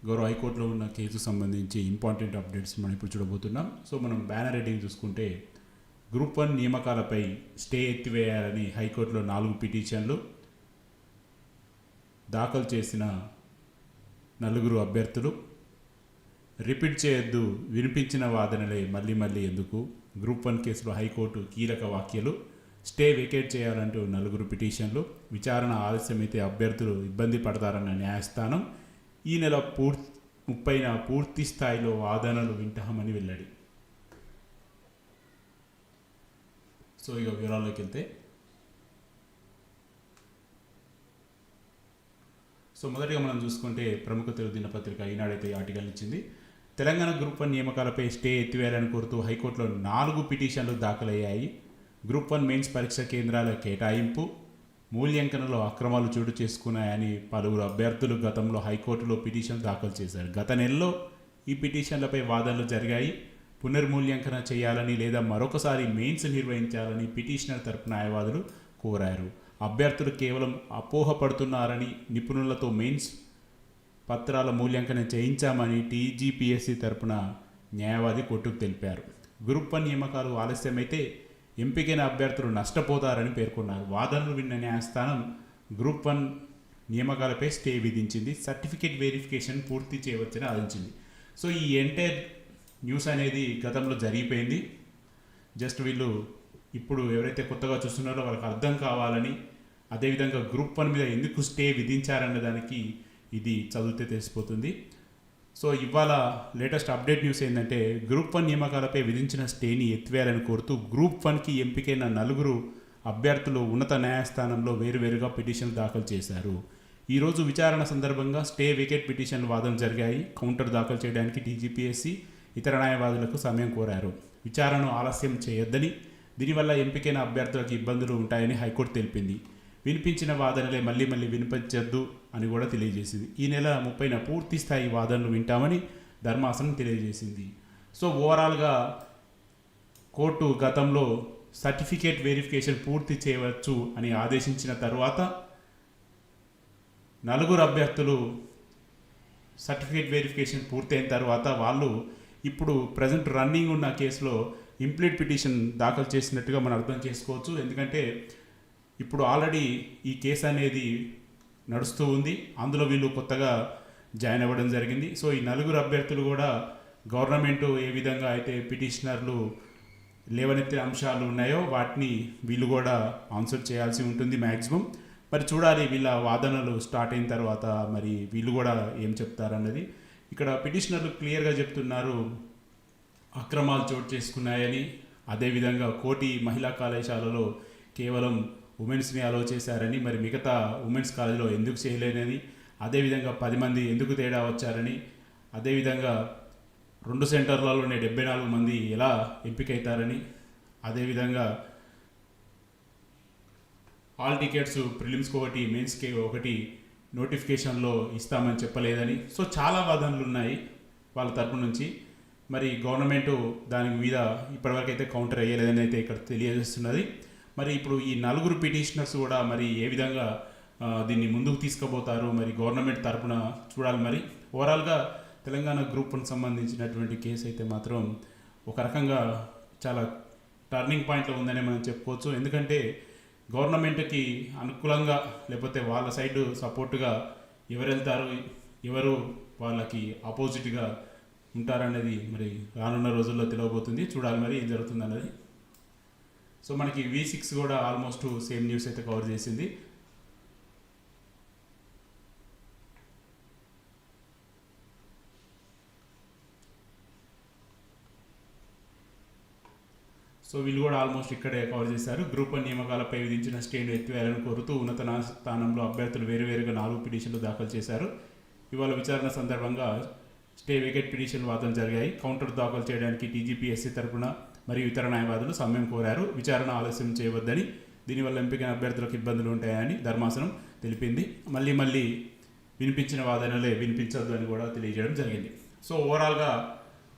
గౌరవ హైకోర్టులో ఉన్న కేసు సంబంధించి ఇంపార్టెంట్ అప్డేట్స్ మనం ఇప్పుడు చూడబోతున్నాం. సో మనం బ్యానర్ హెడ్డింగ్ చూసుకుంటే గ్రూప్ 1 నియామకాలపై స్టే ఎత్తివేయాలని హైకోర్టులో 4 పిటిషన్లు దాఖలు చేసిన 4 అభ్యర్థులు. రిపీట్ చేయొద్దు, వినిపించిన వాదనలే మళ్ళీ మళ్ళీ ఎందుకు, గ్రూప్ 1 కేసులో హైకోర్టు కీలక వ్యాఖ్యలు, స్టే వేకేట్ చేయాలంటూ 4 పిటిషన్లు, విచారణ ఆలస్యమైతే అభ్యర్థులు ఇబ్బంది పడతారన్న న్యాయస్థానం, ఈ నెల 30న పూర్తి స్థాయిలో వాదనలు వింటామని వెల్లడి. సో ఇక వివరాల్లోకి వెళ్తే, సో మొదటిగా మనం చూసుకుంటే ప్రముఖ తెలుగు దినపత్రిక ఈనాడైతే ఆర్టికల్ ఇచ్చింది. తెలంగాణ గ్రూప్ 1 నియామకాలపై స్టే ఎత్తివేయాలని కోరుతూ హైకోర్టులో 4 పిటిషన్లు దాఖలయ్యాయి. గ్రూప్ 1 మెయిన్స్ పరీక్ష కేంద్రాల కేటాయింపు, మూల్యాంకనంలో అక్రమాలు చోటు చేసుకున్నాయని పలువురు అభ్యర్థులు గతంలో హైకోర్టులో పిటిషన్ దాఖలు చేశారు. గత నెలలో ఈ పిటిషన్లపై వాదనలు జరిగాయి. పునర్మూల్యాంకన చేయాలని లేదా మరొకసారి మెయిన్స్ నిర్వహించాలని పిటిషనర్ తరపు న్యాయవాదులు కోరారు. అభ్యర్థులు కేవలం అపోహపడుతున్నారని, నిపుణులతో మెయిన్స్ పత్రాల మూల్యాంకనం చేయించామని టీజీపీఎస్సీ తరపున న్యాయవాది కోర్టుకు తెలిపారు. గ్రూప్ 1 నియామకాలు ఆలస్యమైతే ఎంపికైన అభ్యర్థులు నష్టపోతారని పేర్కొన్నారు. వాదనలు విన్న న్యాయస్థానం గ్రూప్ 1 నియామకాలపై స్టే విధించింది. సర్టిఫికేట్ వెరిఫికేషన్ పూర్తి చేయవచ్చని ఆదేశించింది. సో ఈ ఎంటైర్ న్యూస్ అనేది గతంలో జరిగిపోయింది. జస్ట్ వీళ్ళు ఇప్పుడు ఎవరైతే కొత్తగా చూస్తున్నారో వాళ్ళకి అర్థం కావాలని, అదేవిధంగా గ్రూప్ 1 మీద ఎందుకు స్టే విధించారన్న దానికి ఇది చదివితే తెలిసిపోతుంది. సో ఇవాళ లేటెస్ట్ అప్డేట్ న్యూస్ ఏంటంటే, గ్రూప్ 1 నియామకాలపై విధించిన స్టేని ఎత్తివేయాలని కోరుతూ గ్రూప్ 1కి ఎంపికైన 4 అభ్యర్థులు ఉన్నత న్యాయస్థానంలో వేరువేరుగా పిటిషన్లు దాఖలు చేశారు. ఈరోజు విచారణ సందర్భంగా స్టే వికెట్ పిటిషన్లు వాదనలు జరిగాయి. కౌంటర్ దాఖలు చేయడానికి టీజీపీఎస్సీ ఇతర న్యాయవాదులకు సమయం కోరారు. విచారణను ఆలస్యం చేయొద్దని, దీనివల్ల ఎంపికైన అభ్యర్థులకు ఇబ్బందులు ఉంటాయని హైకోర్టు తెలిపింది. వినిపించిన వాదనలే మళ్ళీ మళ్ళీ వినిపించద్దు అని కూడా తెలియజేసింది. ఈ నెల 30న పూర్తి స్థాయి వాదనలు వింటామని ధర్మాసనం తెలియజేసింది. సో ఓవరాల్గా కోర్టు గతంలో సర్టిఫికేట్ వెరిఫికేషన్ పూర్తి చేయవచ్చు అని ఆదేశించిన తర్వాత 4 అభ్యర్థులు సర్టిఫికేట్ వెరిఫికేషన్ పూర్తయిన తర్వాత వాళ్ళు ఇప్పుడు ప్రజెంట్ రన్నింగ్ ఉన్న కేసులో ఇంప్లీట్ పిటిషన్ దాఖలు చేసినట్టుగా మనం అర్థం చేసుకోవచ్చు. ఎందుకంటే ఇప్పుడు ఆల్రెడీ ఈ కేసు అనేది నడుస్తూ ఉంది. అందులో వీళ్ళు కొత్తగా జాయిన్ అవ్వడం జరిగింది. సో ఈ 4 అభ్యర్థులు కూడా గవర్నమెంట్ ఏ విధంగా అయితే పిటిషనర్లు లేవనెత్తిన అంశాలు ఉన్నాయో వాటిని వీళ్ళు కూడా ఆన్సర్ చేయాల్సి ఉంటుంది మ్యాక్సిమం. మరి చూడాలి వీళ్ళ వాదనలు స్టార్ట్ అయిన తర్వాత మరి వీళ్ళు కూడా ఏం చెప్తారన్నది. ఇక్కడ పిటిషనర్లు క్లియర్గా చెప్తున్నారు, అక్రమాలు చోటు చేసుకున్నాయని, అదేవిధంగా కోటి మహిళా కళాశాలలో కేవలం ఉమెన్స్ని అలో చేశారని, మరి మిగతా ఉమెన్స్ కాలేజీలో ఎందుకు చేయలేదని, అదేవిధంగా 10 మంది ఎందుకు తేడా వచ్చారని, అదేవిధంగా 2 సెంటర్లలోనే 74 మంది ఎలా ఎంపికవుతారని, అదేవిధంగా ఆల్ టికెట్స్ ప్రిలిమ్స్కి ఒకటి, మెయిన్స్కి ఒకటి నోటిఫికేషన్లో ఇస్తామని చెప్పలేదని. సో చాలా వాదనలు ఉన్నాయి వాళ్ళ తరపు నుంచి. మరి గవర్నమెంట్ దాని మీద ఇప్పటివరకు అయితే కౌంటర్ అయ్యలేదని అయితే ఇక్కడ తెలియజేస్తున్నది. మరి ఇప్పుడు ఈ 4 పిటిషనర్స్ కూడా మరి ఏ విధంగా దీన్ని ముందుకు తీసుకుపోతారు మరి గవర్నమెంట్ తరపున చూడాలి. మరి ఓవరాల్గా తెలంగాణ గ్రూప్ 1 సంబంధించినటువంటి కేసు అయితే మాత్రం ఒక రకంగా చాలా టర్నింగ్ పాయింట్లో ఉందని మనం చెప్పుకోవచ్చు. ఎందుకంటే గవర్నమెంట్కి అనుకూలంగా లేకపోతే వాళ్ళ సైడ్ సపోర్టుగా ఎవరు వెళ్తారు, ఎవరు వాళ్ళకి ఆపోజిట్గా ఉంటారనేది మరి రానున్న రోజుల్లో తెలియబోతుంది. చూడాలి మరి ఏం జరుగుతుంది అన్నది. సో మనకి V6 కూడా ఆల్మోస్ట్ సేమ్ న్యూస్ అయితే కవర్ చేసింది. సో వీళ్ళు కూడా ఆల్మోస్ట్ ఇక్కడే కవర్ చేశారు. గ్రూప్ 1 నియామకాలపై విధించిన స్టేను ఎత్తివేయాలని కోరుతూ ఉన్నత న్యాయస్థానంలో అభ్యర్థులు వేరువేరుగా 4 పిటిషన్లు దాఖలు చేశారు. ఇవాళ విచారణ సందర్భంగా స్టే వికెట్ పిటిషన్ వాదనలు జరిగాయి. కౌంటర్ దాఖలు చేయడానికి టీజీపీఎస్సీ తరపున మరియు ఇతర న్యాయవాదులు సమయం కోరారు. విచారణ ఆలస్యం చేయవద్దని, దీనివల్ల ఎంపికైన అభ్యర్థులకు ఇబ్బందులు ఉంటాయని ధర్మాసనం తెలిపింది. మళ్ళీ మళ్ళీ వినిపించిన వాదనలే వినిపించద్దు అని కూడా తెలియజేయడం జరిగింది. సో ఓవరాల్గా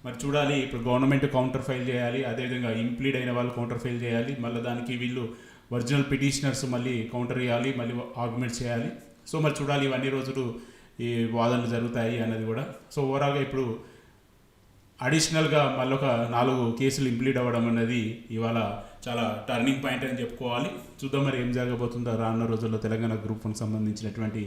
మరి చూడాలి, ఇప్పుడు గవర్నమెంట్ కౌంటర్ ఫైల్ చేయాలి, అదేవిధంగా ఇంప్లీడ్ అయిన వాళ్ళు కౌంటర్ ఫైల్ చేయాలి, మళ్ళీ దానికి వీళ్ళు ఒరిజినల్ పిటిషనర్స్ మళ్ళీ కౌంటర్ చేయాలి, మళ్ళీ ఆర్గ్యుమెంట్ చేయాలి. సో మరి చూడాలి ఇవన్నీ రోజులు ఈ వాదనలు జరుగుతాయి అన్నది కూడా. సో ఓవరాల్గా ఇప్పుడు అడిషనల్గా మళ్ళొక 4 కేసులు ఇంప్లీట్ అవ్వడం అన్నది ఇవాళ చాలా టర్నింగ్ పాయింట్ అని చెప్పుకోవాలి. చూద్దాం మరి ఏం జరగబోతుందో రానున్న రోజుల్లో తెలంగాణ గ్రూప్ 1 సంబంధించినటువంటి